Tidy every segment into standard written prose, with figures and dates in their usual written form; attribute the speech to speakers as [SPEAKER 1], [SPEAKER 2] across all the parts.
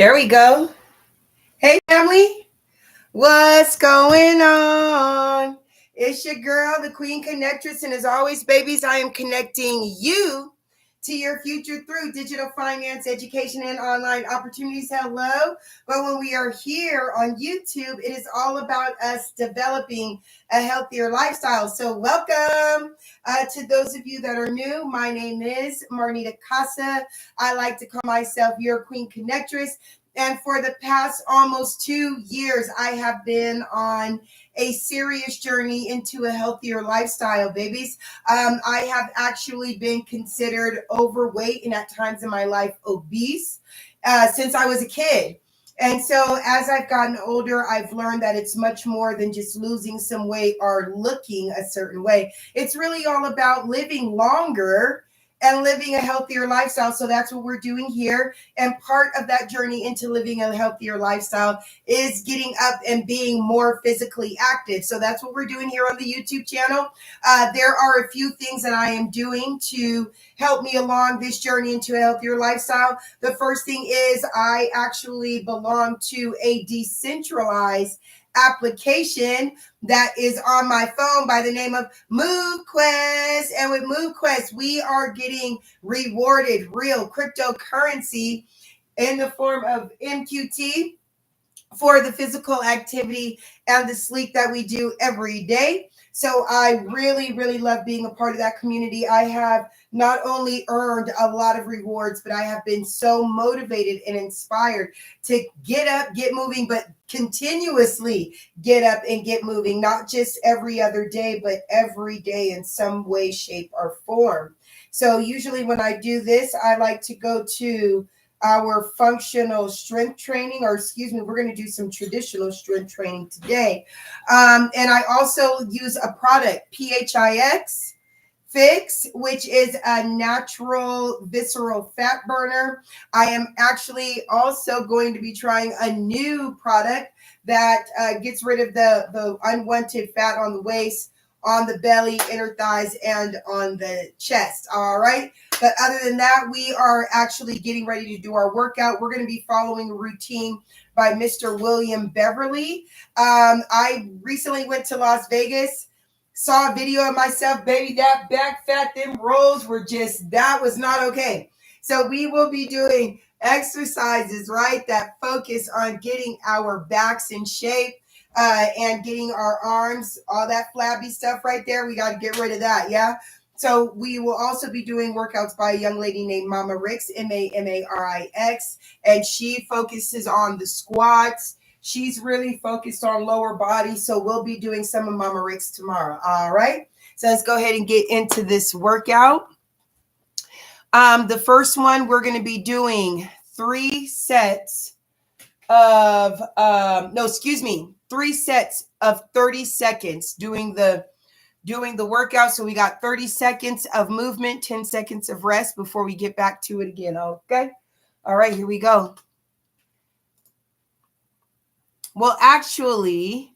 [SPEAKER 1] There we go. Hey, family. What's going on? It's your girl, the Queen Connectress. And as always, babies, I am connecting you to your future through digital finance, education, and online opportunities. Hello. But when we are here on YouTube, it is all about us developing a healthier lifestyle. So welcome to those of you that are new. My name is Marnita Casa. I like to call myself your Queen Connectress. And for the past almost 2 years, I have been on a serious journey into a healthier lifestyle, babies. I have actually been considered overweight and at times in my life obese since I was a kid. And so as I've gotten older, I've learned that it's much more than just losing some weight or looking a certain way. It's really all about living longer and living a healthier lifestyle. So that's what we're doing here. And part of that journey into living a healthier lifestyle is getting up and being more physically active. So that's what we're doing here on the YouTube channel. There are a few things that I am doing to help me along this journey into a healthier lifestyle. The first thing is I actually belong to a decentralized application that is on my phone by the name of MoveQuest. And with MoveQuest, we are getting rewarded real cryptocurrency in the form of MQT for the physical activity and the sleep that we do every day. So I really, really love being a part of that community. I have not only earned a lot of rewards, but I have been so motivated and inspired to get up, get moving, but continuously get up and get moving, not just every other day, but every day in some way, shape, or form. So usually when I do this, I like to go to our functional strength training, or excuse me, we're going to do some traditional strength training today. And I also use a product, PHIX Fix, which is a natural visceral fat burner. I am actually also going to be trying a new product that gets rid of the unwanted fat on the waist, on the belly, inner thighs, and on the chest. All right. But other than that, we are actually getting ready to do our workout. We're going to be following a routine by Mr. William Beverly. I recently went to Las Vegas, saw a video of myself, baby, that back fat, them rolls were just, that was not okay. So we will be doing exercises, right, that focus on getting our backs in shape. And getting our arms, all that flabby stuff right there, we got to get rid of that, yeah? So we will also be doing workouts by a young lady named Mama Rix, Mamarix, and she focuses on the squats. She's really focused on lower body, so we'll be doing some of Mama Rix tomorrow, all right? So let's go ahead and get into this workout. The first one, we're going to be doing 3 sets of 3 sets of 30 seconds doing the workout. So we got 30 seconds of movement, 10 seconds of rest before we get back to it again. Okay. All right, here we go. Well, actually,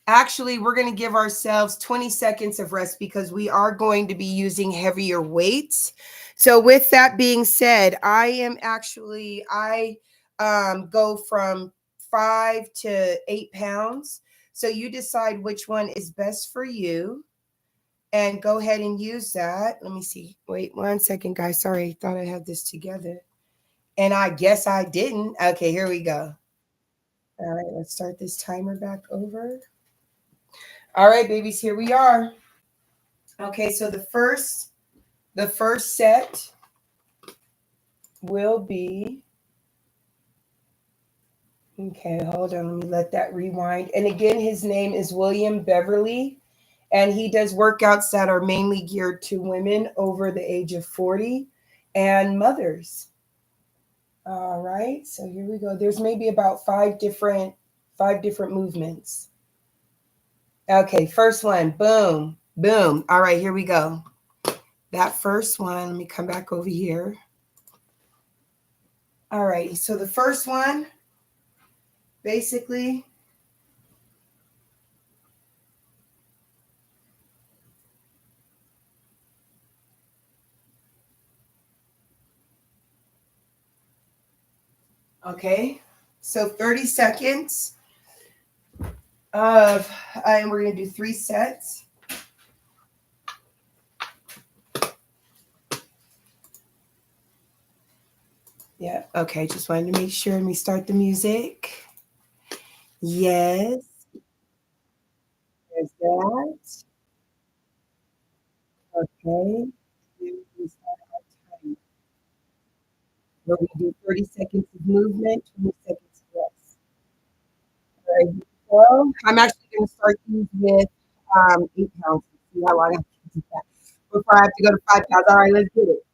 [SPEAKER 1] we're going to give ourselves 20 seconds of rest because we are going to be using heavier weights. So with that being said, I go from 5 to 8 pounds. So you decide which one is best for you and go ahead and use that. Let me see. Wait 1 second, guys. Sorry, I thought I had this together. And I guess I didn't. Okay, here we go. All right, let's start this timer back over. All right, babies, here we are. Okay, so the first set will be, okay, hold on, let me let that rewind. And again, his name is William Beverly, and he does workouts that are mainly geared to women over the age of 40 and mothers. All right, so here we go. There's maybe about five different movements. Okay, first one, boom, boom. All right, here we go. That first one, let me come back over here. All right, so the first one, basically, Okay. So 30 seconds of, and we're going to do 3 sets. Yeah. Okay. Just wanted to make sure. Let me start the music. Yes. There's that. Okay. We start our time. Where we do 30 seconds of movement, 20 seconds of rest. All right. So I'm actually going to start these with 8 pounds. See how long I can do that before I have to go to 5 pounds. All right. Let's get it.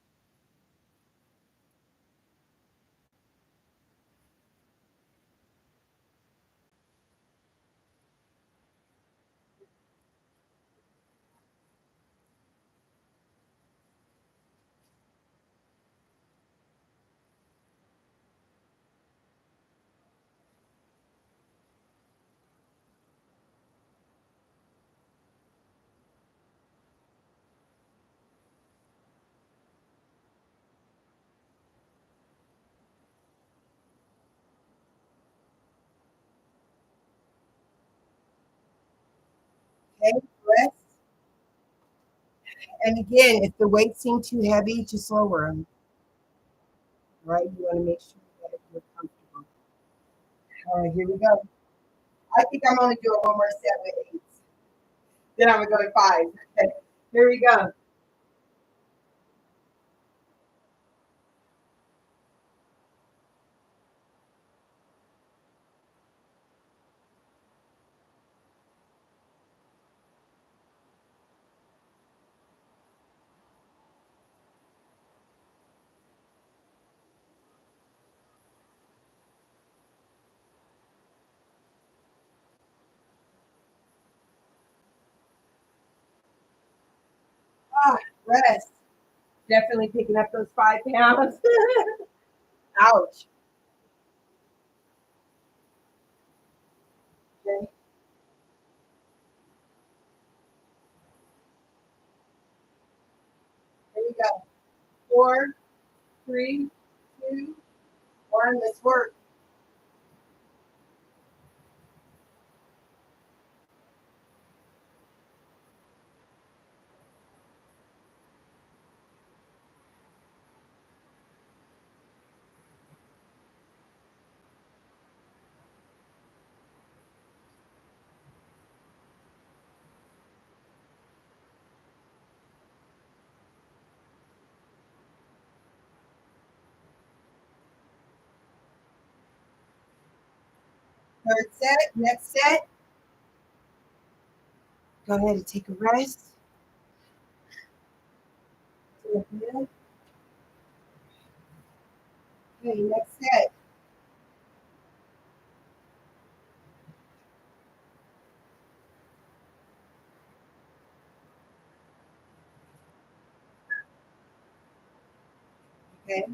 [SPEAKER 1] Okay. Rest. And again, if the weights seem too heavy, just lower them. Right? You want to make sure that you're comfortable. All right, here we go. I think I'm only doing one more set with 8. Then I'm gonna go to 5. Okay, here we go. Ah, rest. Definitely picking up those 5 pounds. Ouch. Okay, here we go. 4, 3, 2, 1. Let's work. Third set. Next set. Go ahead and take a rest. Okay, next set. Okay.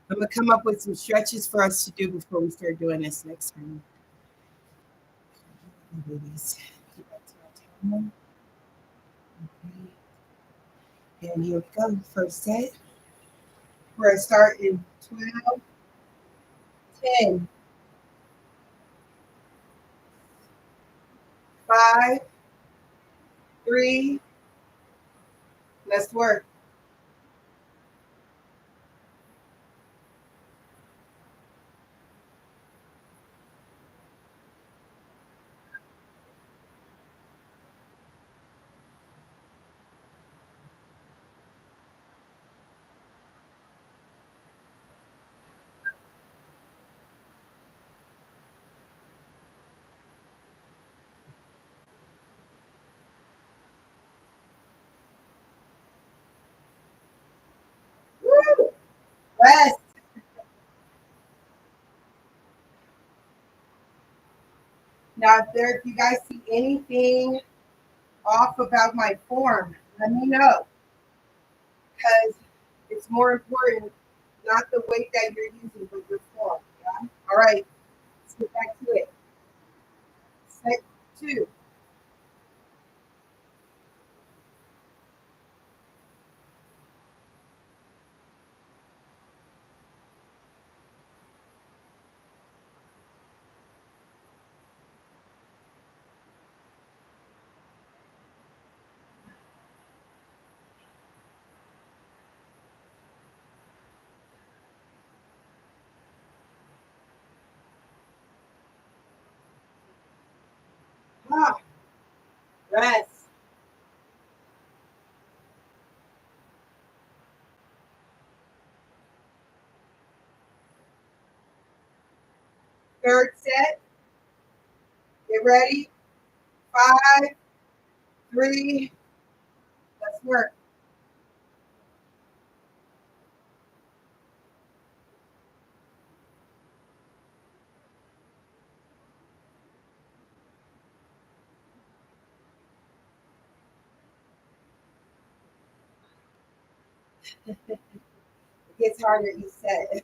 [SPEAKER 1] I'm gonna come up with some stretches for us to do before we start doing this next time. Ladies, get back to my timer. Okay. And here we go. First set. We're gonna start in 12, 10, 5, 3. Let's work. Woo! Rest. Now, if you guys see anything off about my form, let me know because it's more important not the weight that you're using, but your form. Yeah? All right, let's get back to it. Set 2. Ah, rest. Third set. Get ready. 5, 3. Let's work. It gets harder each set.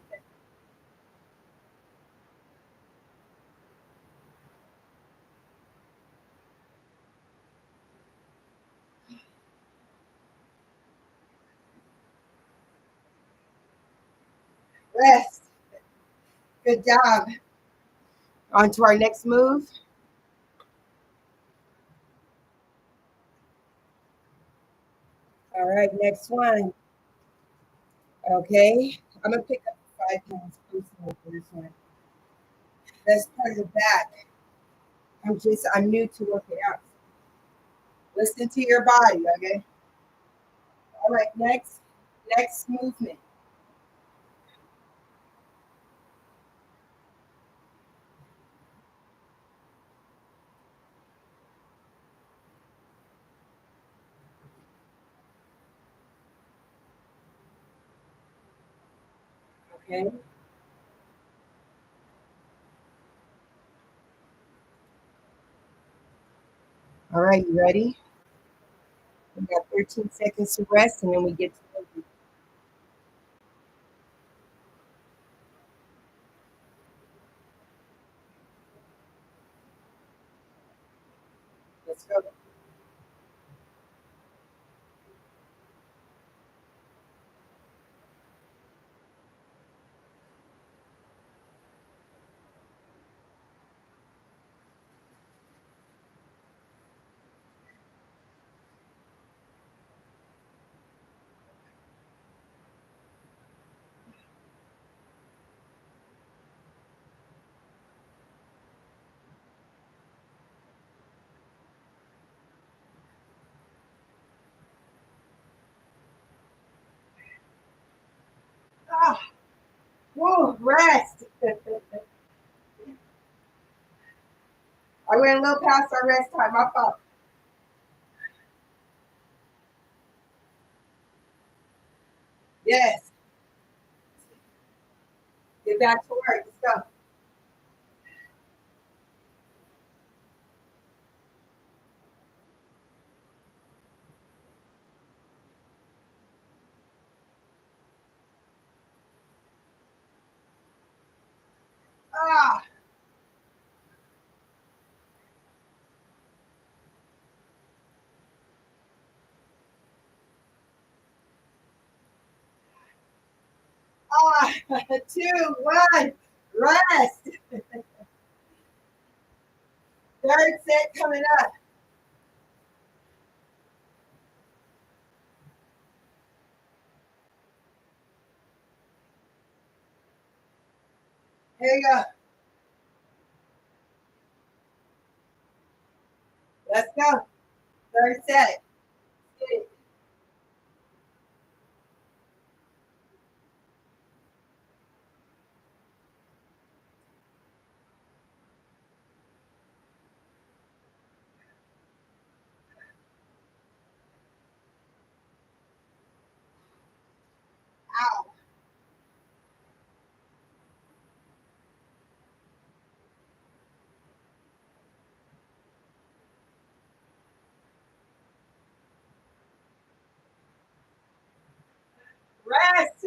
[SPEAKER 1] Rest. Good job. On to our next move. All right, next one. Okay. I'm going to pick up 5 pounds personal for this one. That's part of the back. I'm new to working out. Listen to your body, okay? All right, next movement. Okay. All right, you ready? We got 13 seconds to rest and then we get to movement. Let's go. Ah, whoa, rest. I went a little past our rest time. My fault. Yes. Get back to work. Let's go. Ah, ah, 2, 1. Rest. Third set coming up. Here you go. Let's go. Third set. Ow. Rest.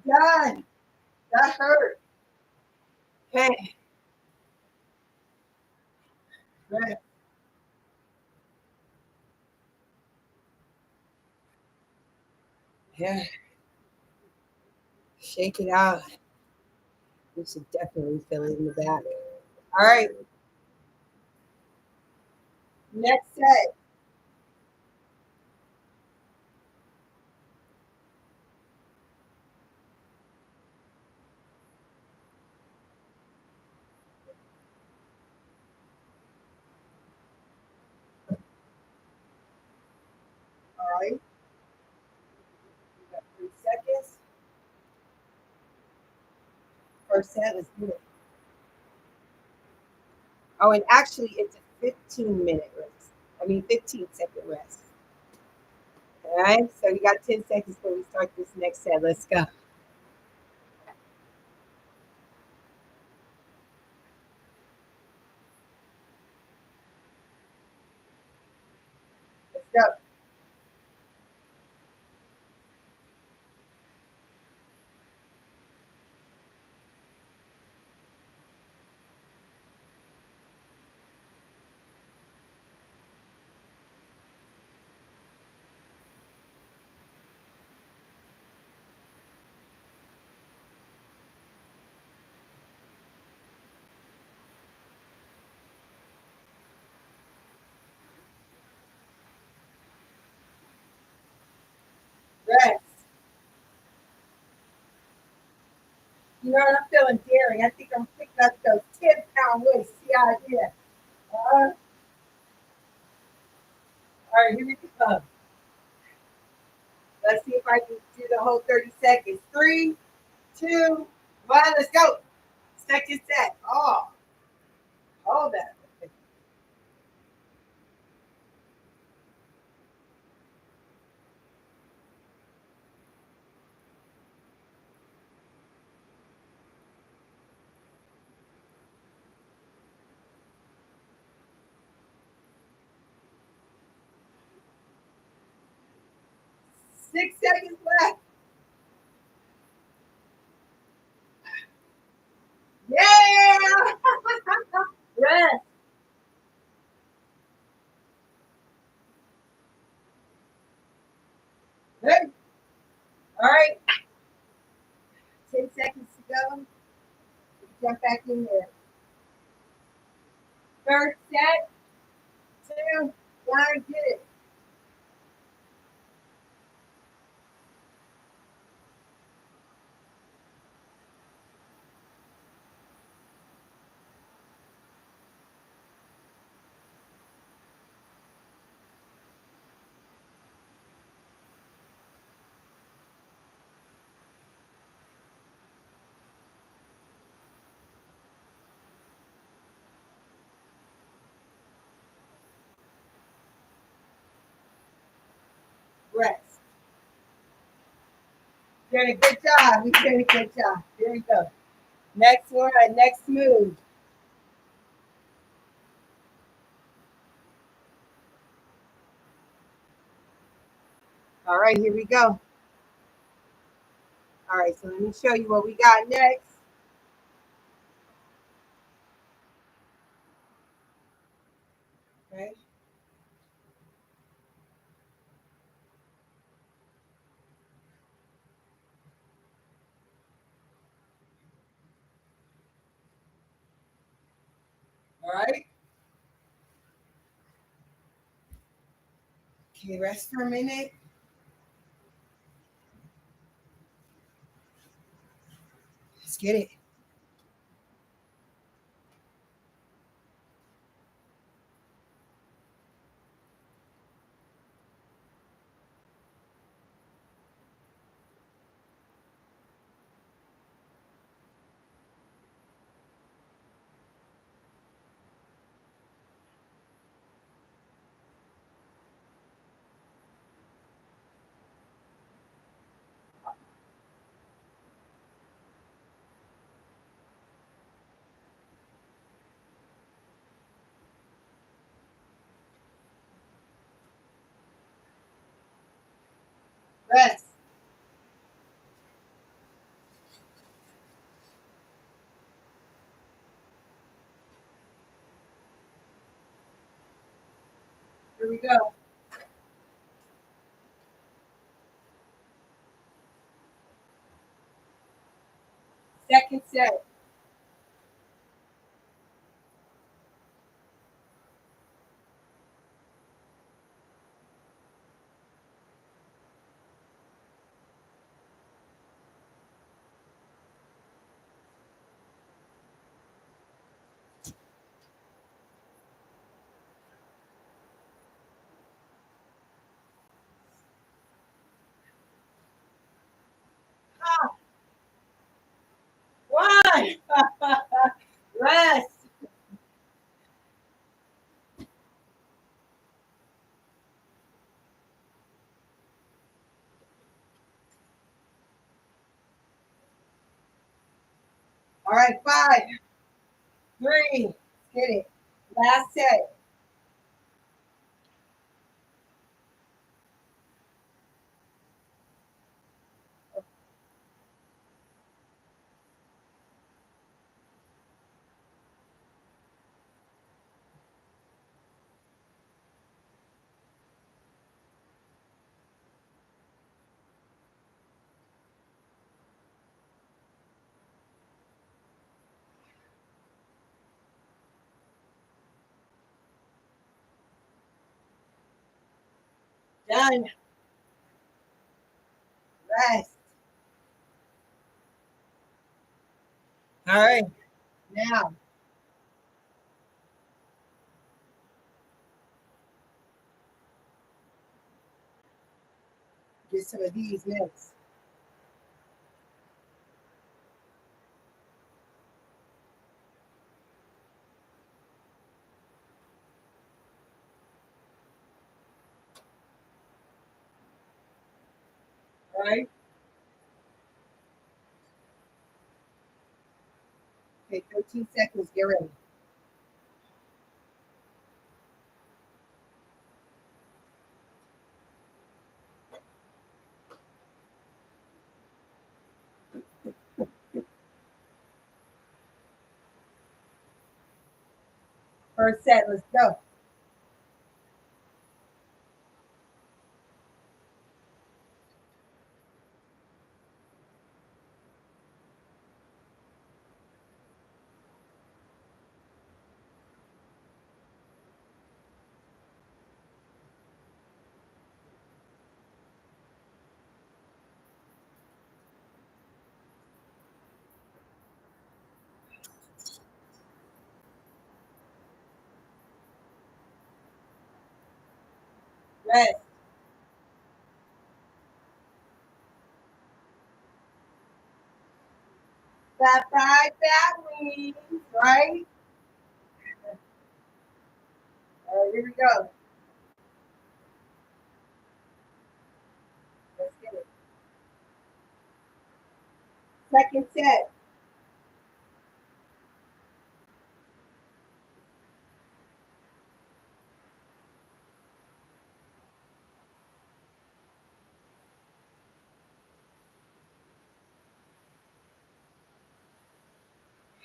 [SPEAKER 1] Done. That hurt. Okay. Rest. Yeah. Shake it out. You should definitely feel it in the back. All right. Next set. right. We got 3 seconds. First set, let's do it. Oh, and actually, it's a 15-minute rest. I mean, 15-second rest. All right. So you got 10 seconds before we start this next set. Let's go. Let's go. Rest. You know what? I'm feeling daring. I think I'm picking up those 10-pound weights. See how I did. All right, here we go. Let's see if I can do the whole 30 seconds. 3, 2, 1, let's go. Second set. Oh, hold that. 6 seconds left. Yeah. Rest. Good. All right. 10 seconds to go. Jump back in there. Third set. 2, 1, get it. Rest. Doing a good job. We're doing a good job. There we go. Next one, next move. All right, here we go. All right, so let me show you what we got next. Okay. All right. Okay, rest for a minute. Let's get it. Rest. Here we go. Second set. Rest. All right, 5, 3. Let's get it. Last set. Done. Rest. All right. Now, get some of these next. All right. Okay, 13 seconds. Get ready. First set. Let's go. Rest. Fat five families. Right. All right. Here we go. Let's get it. Second set.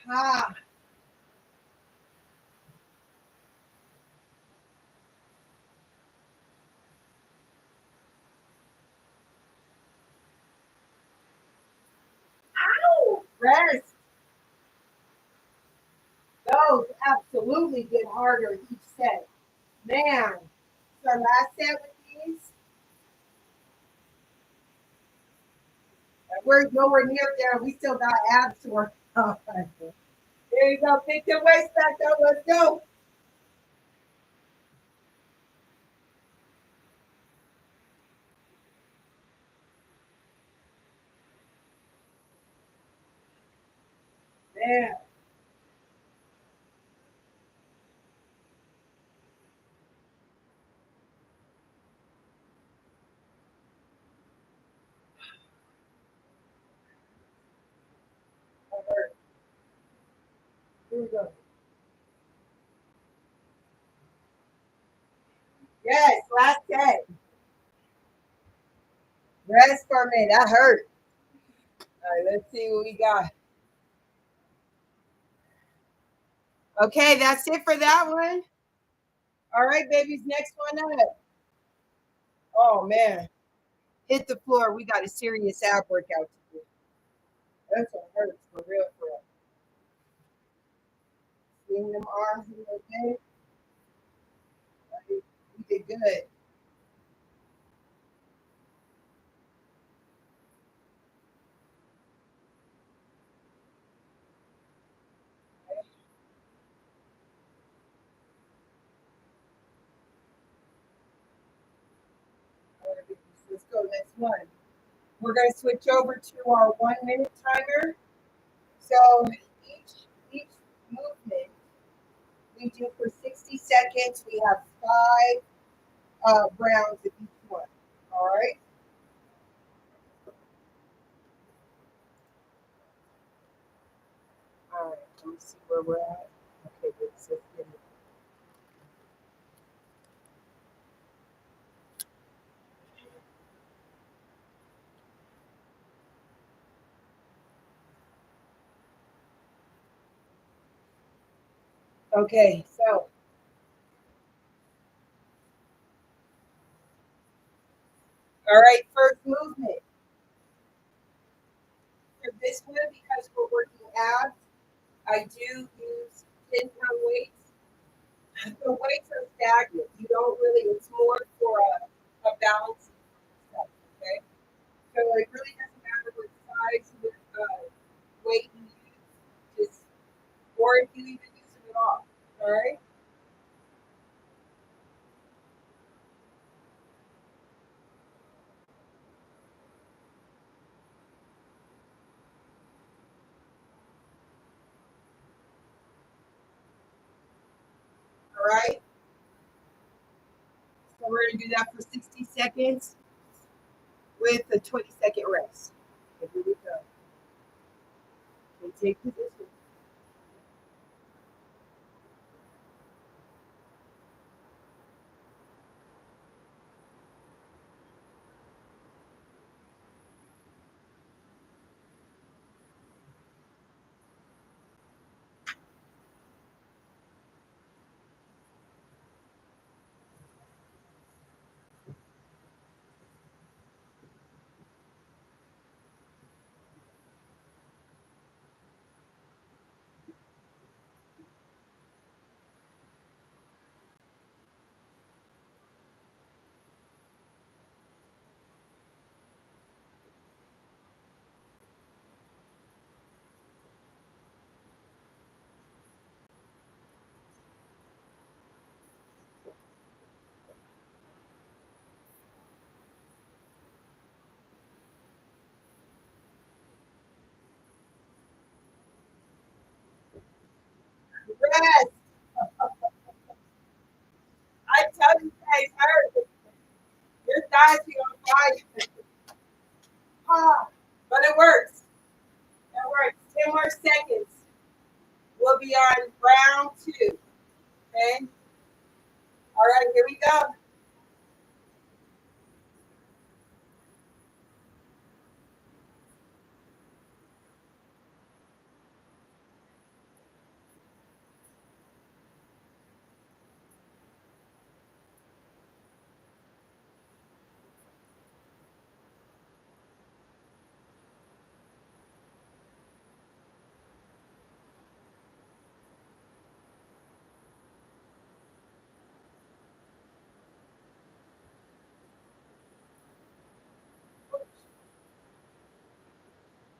[SPEAKER 1] Ha. Ow. Rest. Those absolutely get harder each set. Man. So last set with these. We're nowhere near there. We still got abs to work on. There you go. Pick your waist back up. Let's go. Man. Here we go. Yes, last set. Rest for a minute. That hurt. All right, let's see what we got. Okay, that's it for that one. All right, babies, next one up. Oh man, hit the floor. We got a serious ab workout to do. That's what hurts for real, for real. Swing them arms a little bit. All right, we did good. All right, babies, let's go. Next one. We're going to switch over to our 1 minute timer. So do for 60 seconds. We have five rounds of each one. All right. All right. Let me see where we're at. Okay, good. Okay, so all right, first movement. For this one, because we're working abs, I do use 10-pound weights. The weights are stagnant. You don't really, it's more for a balance stuff, okay? So it really doesn't matter what size of weight you use, just, or if you even use it at all right? All right? So we're gonna do that for 60 seconds with a 20-second rest. Okay, here we go. Okay, take position. Rest. I tell you guys, hurt. Your thighs be on fire. Ah, but it works. It works. 10 more seconds. We'll be on round two. Okay? All right, here we go.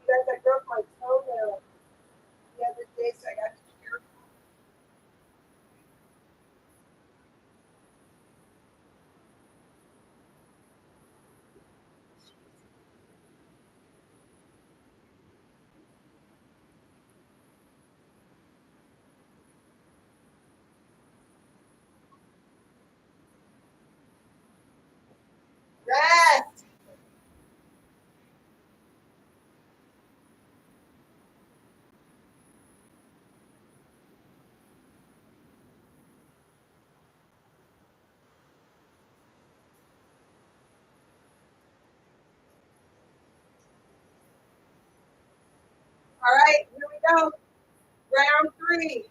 [SPEAKER 1] You guys, I broke my toenail the other day, so I got to be careful. Rest. All right, here we go. Round three.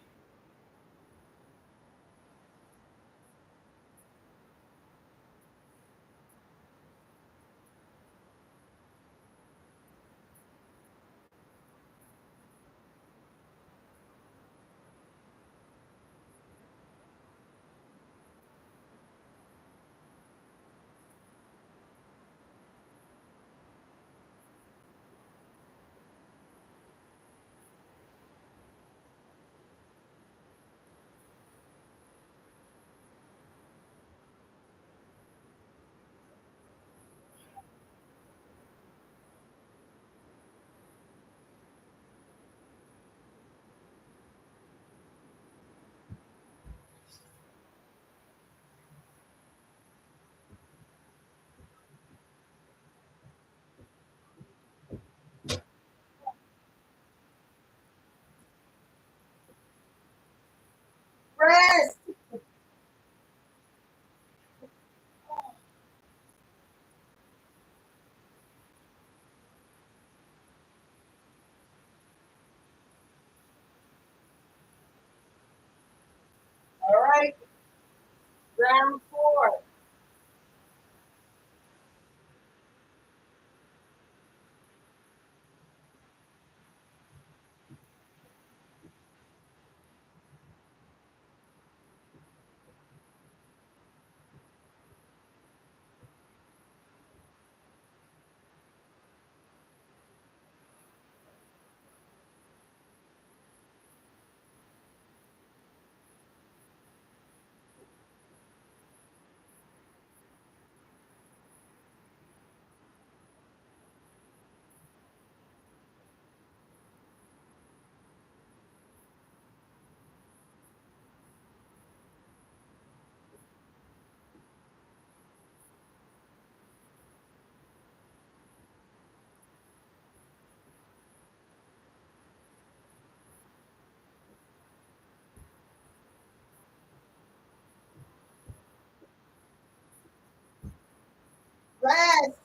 [SPEAKER 1] Round four. Rest.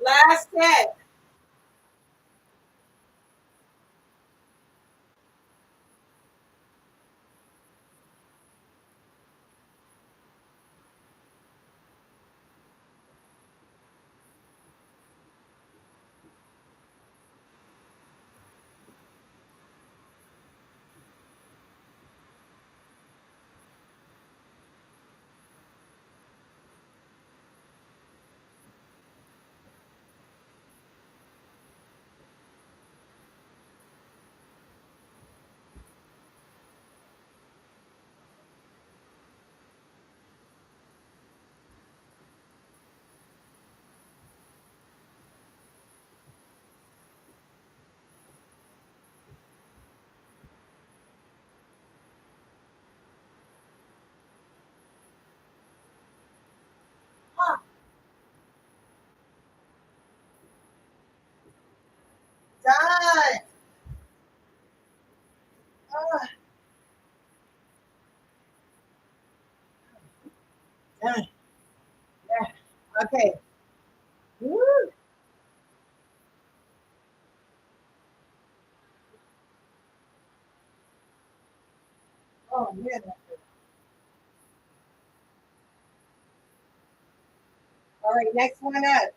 [SPEAKER 1] Last set. Ah, done. Ah, done. Yeah. Okay. Woo. Oh, man. All right, next one up.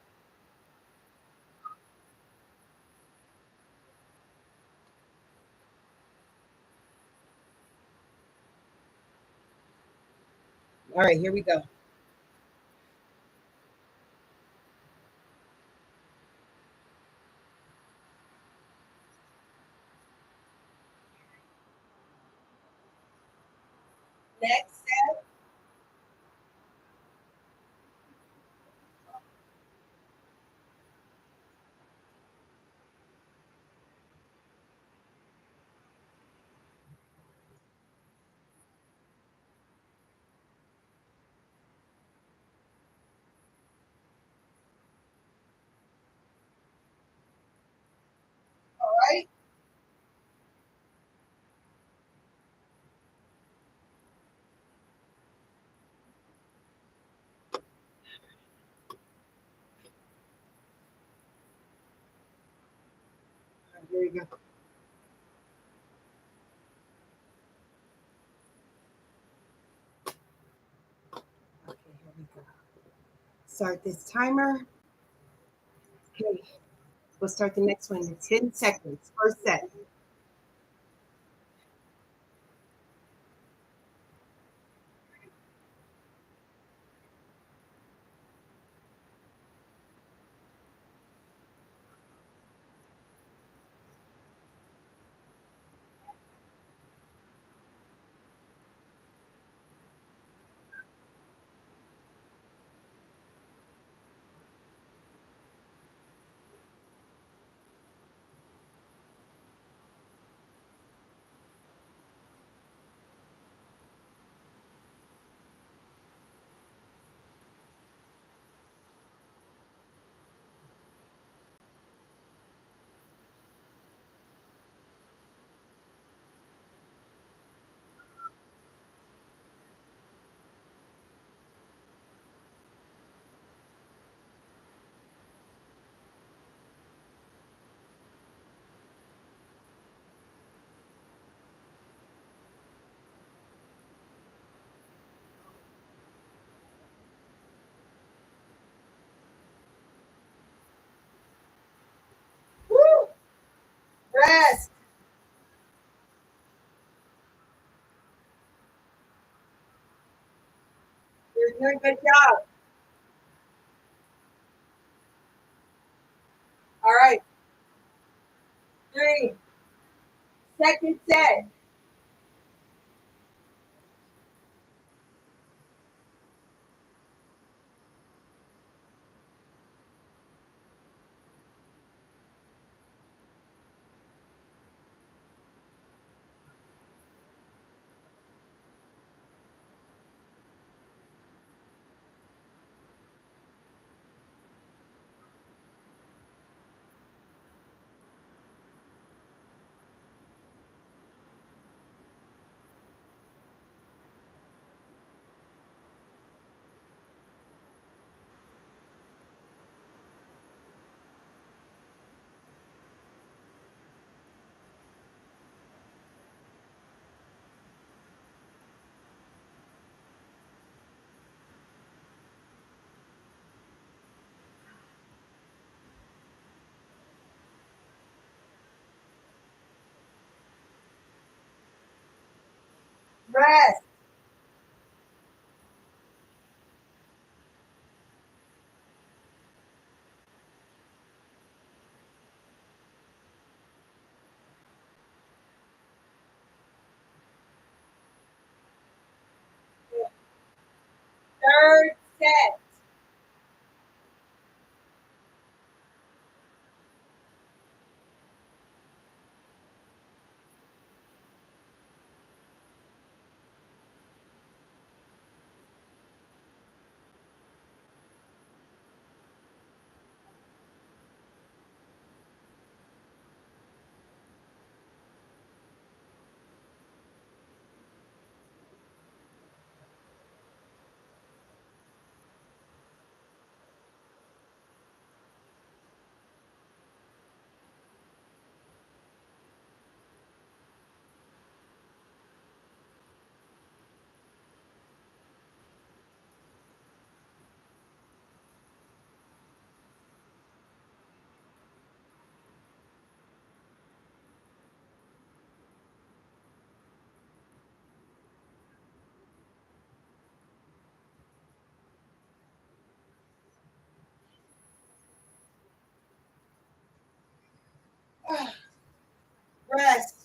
[SPEAKER 1] All right, here we go. Next set. All right. Here we go. Okay, here we go. Start this timer. Okay, we'll start the next one in 10 seconds. First set. You're doing a good job. All right. Three. Second set. Rest. Third set. Rest.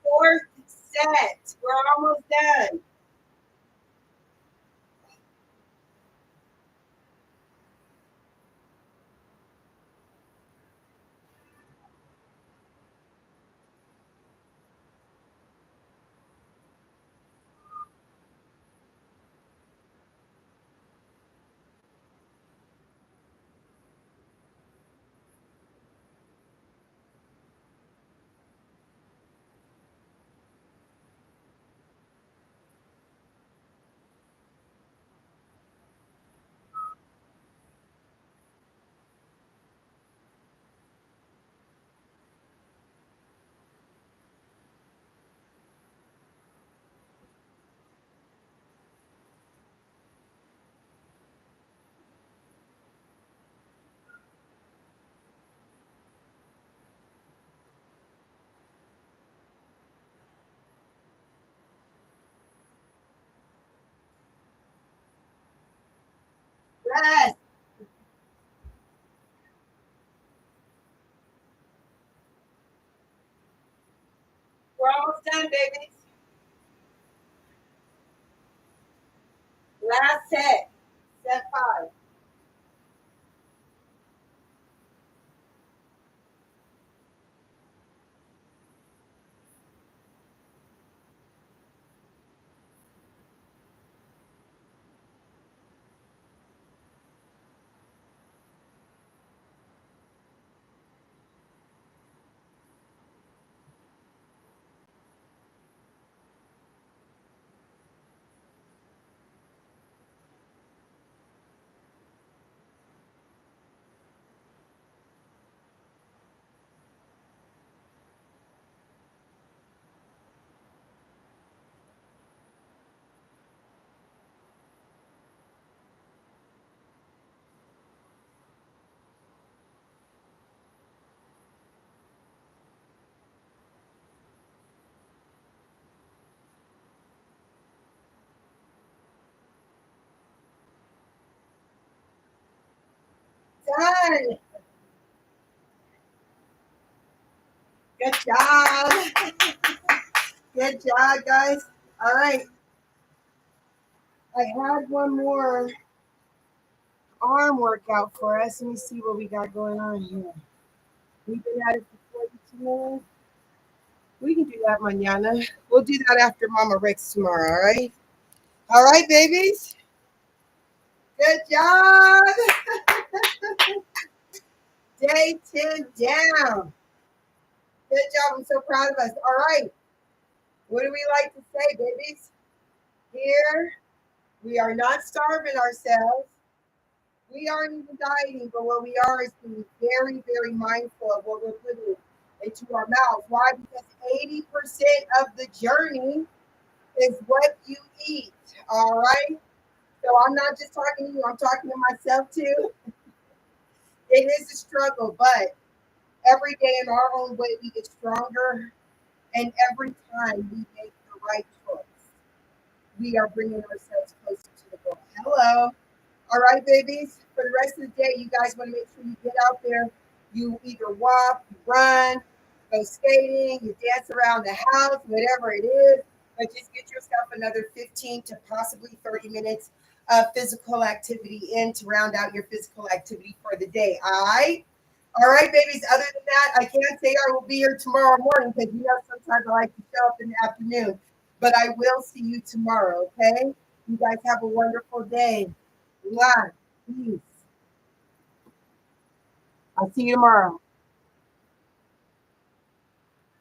[SPEAKER 1] Fourth set. We're almost done. Rest. We're almost done, babies. Last set. Set five. right. Good job. Good job, guys. All right. I had one more arm workout for us. Let me see what we got going on here. We've been at it for 42 minutes. We can do that mañana. We'll do that after Mama Rex tomorrow, all right? All right, babies. Good job. Day 10 down. Good job. I'm so proud of us. All right. What do we like to say, babies? Here, we are not starving ourselves. We aren't even dieting, but what we are is being very, very mindful of what we're putting into our mouths. Why? Because 80% of the journey is what you eat. All right. So I'm not just talking to you, I'm talking to myself too. It is a struggle, but every day in our own way, we get stronger. And every time we make the right choice, we are bringing ourselves closer to the goal. Hello. All right, babies. For the rest of the day, you guys want to make sure you get out there. You either walk, you run, go skating, you dance around the house, whatever it is. But just get yourself another 15 to possibly 30 minutes of physical activity in to round out your physical activity for the day. All right. All right, babies. Other than that, I can't say I will be here tomorrow morning because sometimes I like to show up in the afternoon. But I will see you tomorrow, okay? You guys have a wonderful day. Mwah. Peace. I'll see you tomorrow.